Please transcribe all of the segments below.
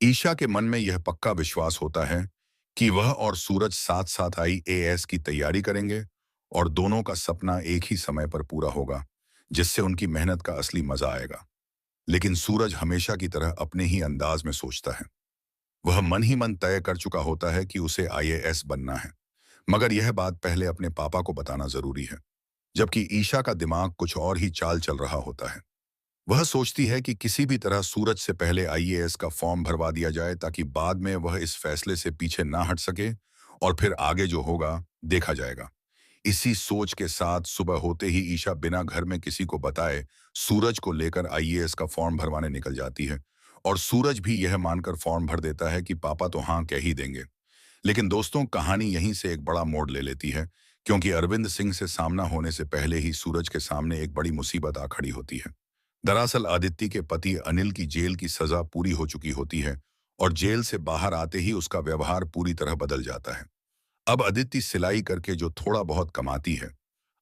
ईशा के मन में यह पक्का विश्वास होता है कि वह और सूरज साथ साथ आईएएस की तैयारी करेंगे और दोनों का सपना एक ही समय पर पूरा होगा, जिससे उनकी मेहनत का असली मजा आएगा। लेकिन सूरज हमेशा की तरह अपने ही अंदाज में सोचता है। वह मन ही मन तय कर चुका होता है कि उसे आईएएस बनना है, मगर यह बात पहले अपने पापा को बताना जरूरी है। जबकि ईशा का दिमाग कुछ और ही चाल चल रहा होता है। वह सोचती है कि किसी भी तरह सूरज से पहले आईएएस का फॉर्म भरवा दिया जाए ताकि बाद में वह इस फैसले से पीछे ना हट सके और फिर आगे जो होगा देखा जाएगा। इसी सोच के साथ सुबह होते ही ईशा बिना घर में किसी को बताए सूरज को लेकर आईएएस का फॉर्म भरवाने निकल जाती है और सूरज भी यह मानकर फॉर्म भर देता है कि पापा तो हाँ कह ही देंगे। लेकिन दोस्तों, कहानी यहीं से एक बड़ा मोड़ ले लेती है, क्योंकि अरविंद सिंह से सामना होने से पहले ही सूरज के सामने एक बड़ी मुसीबत आ खड़ी होती है। दरअसल आदित्य के पति अनिल की जेल की सजा पूरी हो चुकी होती है और जेल से बाहर आते ही उसका व्यवहार पूरी तरह बदल जाता है। अब अदिति सिलाई करके जो थोड़ा बहुत कमाती है,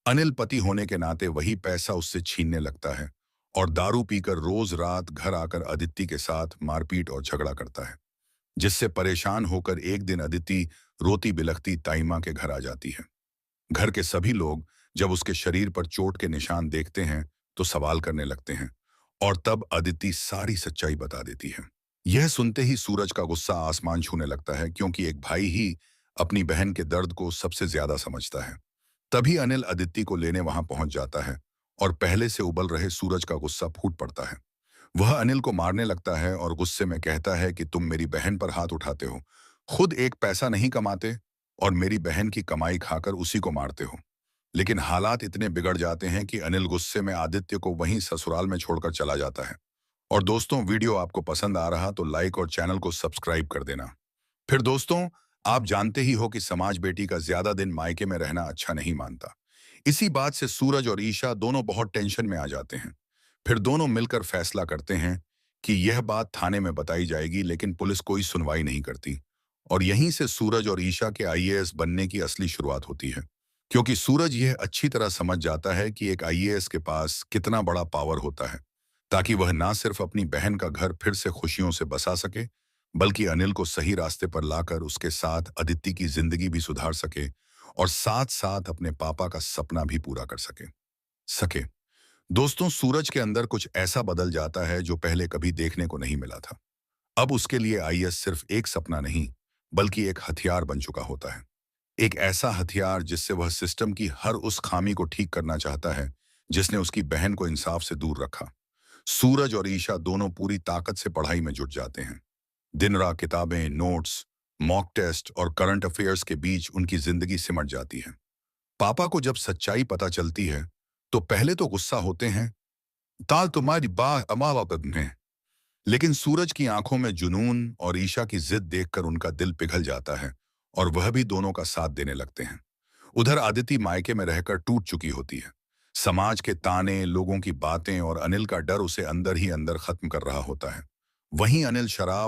अनिल पति होने के नाते वही पैसा उससे छीनने लगता है और दारू पीकर रोज रात घर आकर अदिति के साथ मारपीट और झगड़ा करता है, जिससे परेशान होकर एक दिन अदिति रोती बिलखती ताईमा के घर आ जाती है। घर के सभी लोग जब उसके शरीर पर चोट के निशान देखते हैं तो सवाल करने लगते हैं और तब अदिति सारी सच्चाई बता देती है। यह सुनते ही सूरज का गुस्सा आसमान छूने लगता है, क्योंकि एक भाई ही अपनी बहन के दर्द को सबसे ज्यादा समझता है। तभी अनिल अदिति को लेने वहां पहुंच जाता है और पहले से उबल रहे सूरज का गुस्सा फूट पड़ता है। वह अनिल को मारने लगता है और गुस्से में कहता है कि तुम मेरी बहन पर हाथ उठाते हो, खुद एक पैसा नहीं कमाते और मेरी बहन की कमाई खाकर उसी को मारते हो। लेकिन हालात इतने बिगड़ जाते हैं कि अनिल गुस्से में आदित्य को वहीं ससुराल में छोड़कर चला जाता है। और दोस्तों, वीडियो आपको पसंद आ रहा तो लाइक और चैनल को सब्सक्राइब कर देना। फिर दोस्तों, आप जानते ही हो कि समाज बेटी का ज्यादा दिन मायके में रहना अच्छा नहीं मानता। इसी बात से सूरज और ईशा दोनों बहुत टेंशन में आ जाते हैं। फिर दोनों मिलकर फैसला करते हैं कि यह बात थाने में बताई जाएगी, लेकिन पुलिस कोई सुनवाई नहीं करती। और यहीं से सूरज और ईशा के आईएएस बनने की असली शुरुआत होती है, क्योंकि सूरज यह अच्छी तरह समझ जाता है कि एक आईएएस के पास कितना बड़ा पावर होता है, ताकि वह ना सिर्फ अपनी बहन का घर फिर से खुशियों से बसा सके, बल्कि अनिल को सही रास्ते पर लाकर उसके साथ अदिति की जिंदगी भी सुधार सके और साथ साथ अपने पापा का सपना भी पूरा कर सके। दोस्तों, सूरज के अंदर कुछ ऐसा बदल जाता है जो पहले कभी देखने को नहीं मिला था। अब उसके लिए आईएएस सिर्फ एक सपना नहीं, बल्कि एक हथियार बन चुका होता है। एक ऐसा हथियार जिससे वह सिस्टम की हर उस खामी को ठीक करना चाहता है जिसने उसकी बहन को इंसाफ से दूर रखा। सूरज और ईशा दोनों पूरी ताकत से पढ़ाई में जुट जाते हैं। दिन रात किताबें, नोट्स, मॉक टेस्ट और करंट अफेयर्स के बीच उनकी जिंदगी सिमट जाती है। पापा को जब सच्चाई पता चलती है तो पहले तो गुस्सा होते हैं, ताल तुम्हारी बा अमावत में। लेकिन सूरज की आंखों में जुनून और ईशा की जिद देखकर उनका दिल पिघल जाता है और वह भी दोनों का साथ देने लगते हैं। उधर आदिति मायके में रहकर टूट चुकी होती है। समाज के ताने, लोगों की बातें और अनिल का डर उसे अंदर ही अंदर खत्म कर रहा होता है। वहीं अनिल शराब